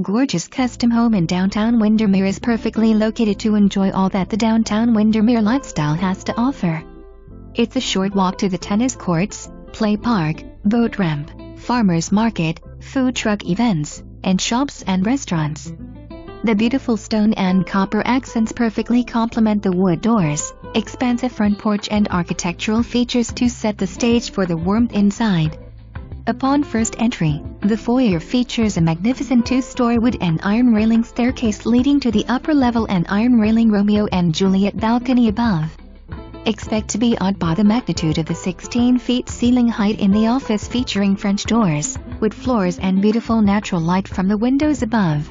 Gorgeous custom home in downtown Windermere is perfectly located to enjoy all that the downtown Windermere lifestyle has to offer. It's a short walk to the tennis courts, play park, boat ramp, farmers market, food truck events, and shops and restaurants. The beautiful stone and copper accents perfectly complement the wood doors, expansive front porch and architectural features to set the stage for the warmth inside. Upon first entry, the foyer features a magnificent two-story wood and iron railing staircase leading to the upper level and iron railing Romeo and Juliet balcony above. Expect to be awed by the magnitude of the 16 feet ceiling height in the office featuring French doors, wood floors and beautiful natural light from the windows above.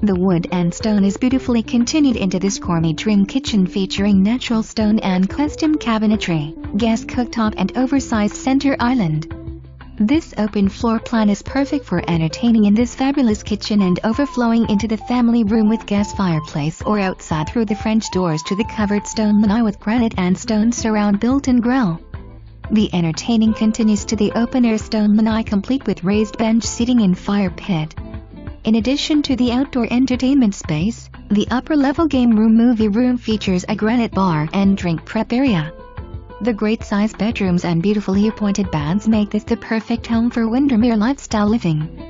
The wood and stone is beautifully continued into this gourmet dream kitchen featuring natural stone and custom cabinetry, gas cooktop and oversized center island. This open floor plan is perfect for entertaining in this fabulous kitchen and overflowing into the family room with gas fireplace or outside through the French doors to the covered stone lanai with granite and stone surround built-in grill. The entertaining continues to the open-air stone lanai complete with raised bench seating and fire pit. In addition to the outdoor entertainment space, the upper-level game room movie room features a granite bar and drink prep area. The great-sized bedrooms and beautifully appointed baths make this the perfect home for Windermere lifestyle living.